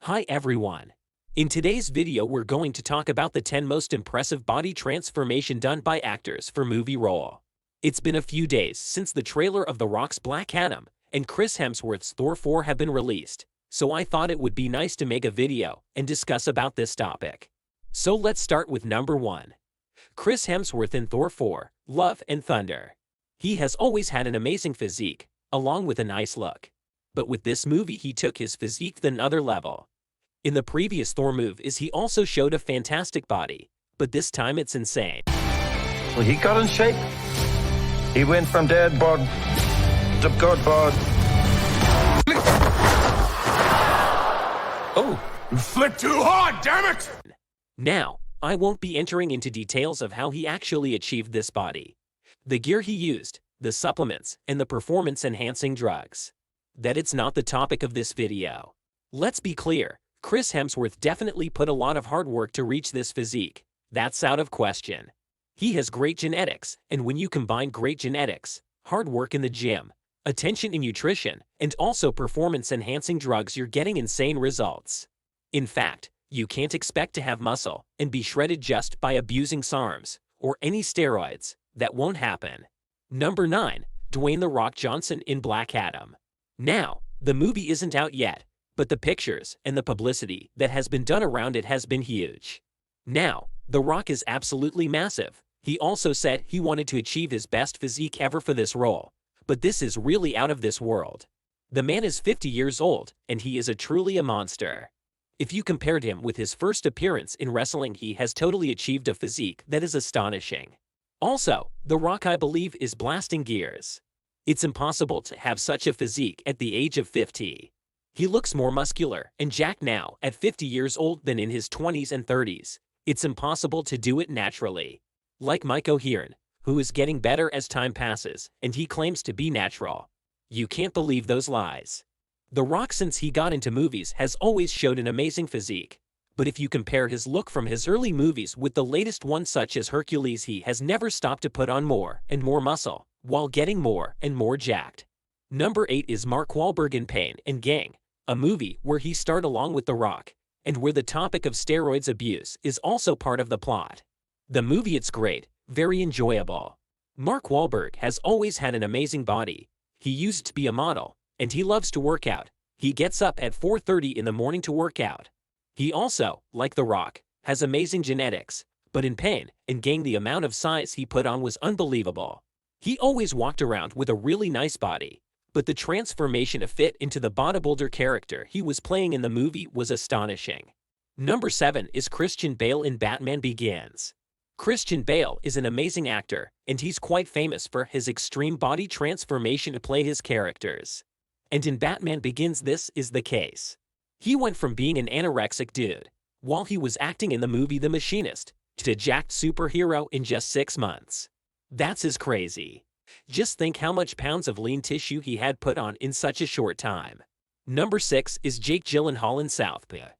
Hi everyone. In today's video we're going to talk about the 10 most impressive body transformation done by actors for movie role. It's been a few days since the trailer of The Rock's Black Adam and Chris Hemsworth's Thor 4 have been released, so I thought it would be nice to make a video and discuss about this topic. So let's start with number 1. Chris Hemsworth in Thor 4, Love and Thunder. He has always had an amazing physique, along with a nice look. But with this movie he took his physique to another level. In the previous Thor movies he also showed a fantastic body, but this time it's insane. Well, he got in shape. He went from dead bod to good bod. Oh, you flipped too hard, damn it! Now, I won't be entering into details of how he actually achieved this body, the gear he used, the supplements, and the performance-enhancing drugs. It's not the topic of this video. Let's be clear, Chris Hemsworth definitely put a lot of hard work to reach this physique. That's out of question. He has great genetics, and when you combine great genetics, hard work in the gym, attention in nutrition, and also performance-enhancing drugs, you're getting insane results. In fact, you can't expect to have muscle and be shredded just by abusing SARMs or any steroids. That won't happen. Number 9. Dwayne "The Rock" Johnson in Black Adam. Now, the movie isn't out yet, but the pictures and the publicity that has been done around it has been huge. Now, The Rock is absolutely massive. He also said he wanted to achieve his best physique ever for this role, but this is really out of this world. The man is 50 years old, and he is truly a monster. If you compared him with his first appearance in wrestling, he has totally achieved a physique that is astonishing. Also, The Rock, I believe, is blasting gears. It's impossible to have such a physique at the age of 50. He looks more muscular and jacked now at 50 years old than in his 20s and 30s. It's impossible to do it naturally. Like Mike O'Hearn, who is getting better as time passes, and he claims to be natural. You can't believe those lies. The Rock, since he got into movies, has always showed an amazing physique. But if you compare his look from his early movies with the latest ones such as Hercules, he has never stopped to put on more and more muscle, while getting more and more jacked. Number 8 is Mark Wahlberg in Pain and Gang, a movie where he starred along with The Rock, and where the topic of steroids abuse is also part of the plot. The movie, it's great, very enjoyable. Mark Wahlberg has always had an amazing body. He used to be a model, and he loves to work out. He gets up at 4:30 in the morning to work out. He also, like The Rock, has amazing genetics, but in Pain and Gang the amount of size he put on was unbelievable. He always walked around with a really nice body, but the transformation to fit into the bodybuilder character he was playing in the movie was astonishing. Number 7 is Christian Bale in Batman Begins. Christian Bale is an amazing actor, and he's quite famous for his extreme body transformation to play his characters. And in Batman Begins this is the case. He went from being an anorexic dude, while he was acting in the movie The Machinist, to a jacked superhero in just 6 months. That's crazy. Just think how much pounds of lean tissue he had put on in such a short time. Number 6 is Jake Gyllenhaal in Southpaw.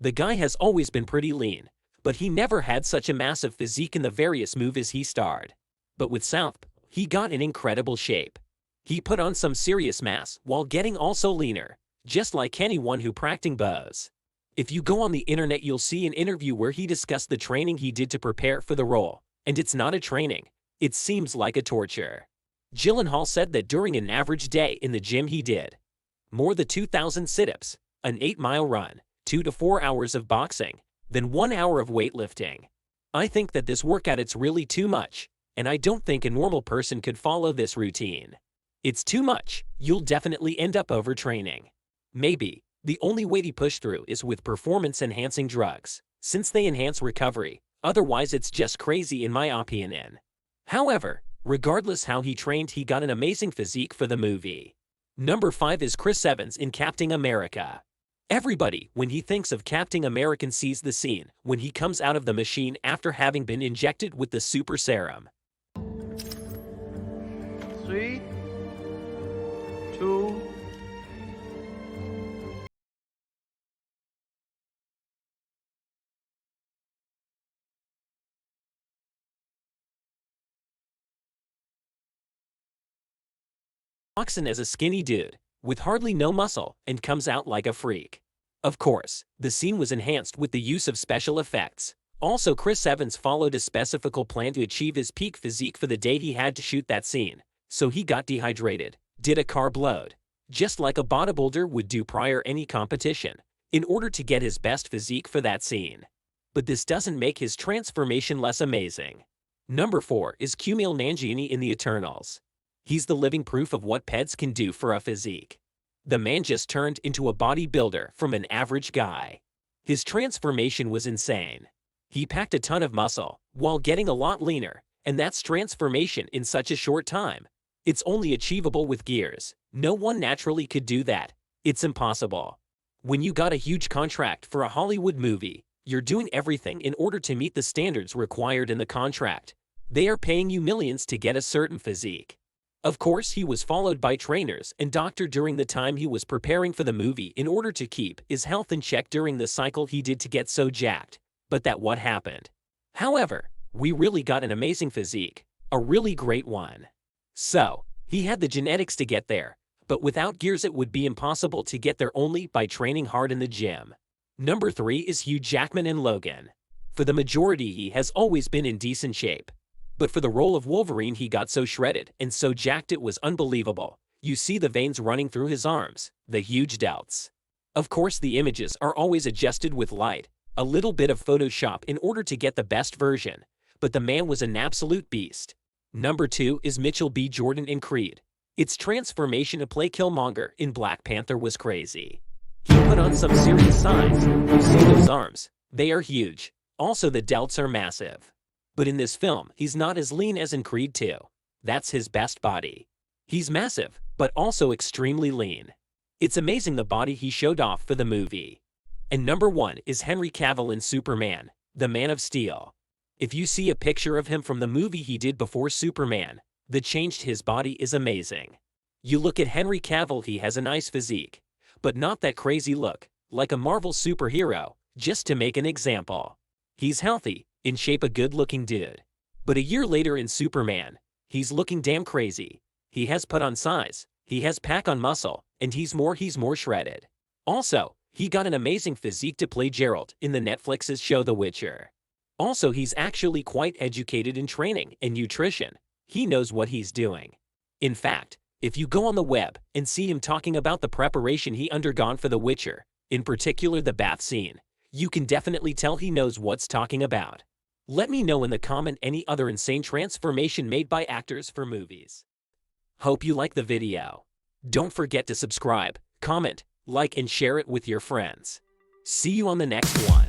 The guy has always been pretty lean, but he never had such a massive physique in the various movies he starred. But with Southpaw, he got in incredible shape. He put on some serious mass while getting also leaner, just like anyone who practicing bows. If you go on the internet you'll see an interview where he discussed the training he did to prepare for the role, and it's not a training, it seems like a torture. Gyllenhaal said that during an average day in the gym he did more than 2,000 sit-ups, an 8-mile run, 2 to 4 hours of boxing, then 1 hour of weightlifting. I think that this workout it's really too much, and I don't think a normal person could follow this routine. It's too much, you'll definitely end up overtraining. Maybe, the only way to push through is with performance-enhancing drugs, since they enhance recovery, otherwise it's just crazy in my opinion. However, regardless how he trained, he got an amazing physique for the movie. Number 5 is Chris Evans in Captain America. Everybody, when he thinks of Captain America, sees the scene when he comes out of the machine after having been injected with the super serum. 3, 2, Walks in as a skinny dude, with hardly no muscle, and comes out like a freak. Of course, the scene was enhanced with the use of special effects. Also, Chris Evans followed a specific plan to achieve his peak physique for the day he had to shoot that scene, so he got dehydrated, did a carb load, just like a bodybuilder would do prior any competition, in order to get his best physique for that scene. But this doesn't make his transformation less amazing. Number 4 is Kumail Nanjiani in the Eternals. He's the living proof of what peds can do for a physique. The man just turned into a bodybuilder from an average guy. His transformation was insane. He packed a ton of muscle, while getting a lot leaner, and that's transformation in such a short time. It's only achievable with gears. No one naturally could do that. It's impossible. When you got a huge contract for a Hollywood movie, you're doing everything in order to meet the standards required in the contract. They are paying you millions to get a certain physique. Of course, he was followed by trainers and doctor during the time he was preparing for the movie in order to keep his health in check during the cycle he did to get so jacked. But that what happened. However, we really got an amazing physique, a really great one. So, he had the genetics to get there, but without gears it would be impossible to get there only by training hard in the gym. Number 3 is Hugh Jackman in Logan. For the majority he has always been in decent shape. But for the role of Wolverine he got so shredded and so jacked it was unbelievable. You see the veins running through his arms, the huge delts. Of course the images are always adjusted with light, a little bit of Photoshop in order to get the best version, but the man was an absolute beast. Number 2 is Mitchell B. Jordan in Creed. Its transformation to play Killmonger in Black Panther was crazy. He put on some serious size. You see those arms? They are huge. Also the delts are massive. But in this film, he's not as lean as in Creed 2. That's his best body. He's massive, but also extremely lean. It's amazing the body he showed off for the movie. And number 1 is Henry Cavill in Superman, the Man of Steel. If you see a picture of him from the movie he did before Superman, the change to his body is amazing. You look at Henry Cavill, he has a nice physique, but not that crazy look, like a Marvel superhero, just to make an example. He's healthy, in shape, a good-looking dude. But a year later in Superman, he's looking damn crazy. He has put on size, he has pack on muscle, and he's more shredded. Also, he got an amazing physique to play Geralt in the Netflix's show The Witcher. Also, he's actually quite educated in training and nutrition. He knows what he's doing. In fact, if you go on the web and see him talking about the preparation he undergone for The Witcher, in particular the bath scene, you can definitely tell he knows what's talking about. Let me know in the comment any other insane transformation made by actors for movies. Hope you like the video. Don't forget to subscribe, comment, like and share it with your friends. See you on the next one.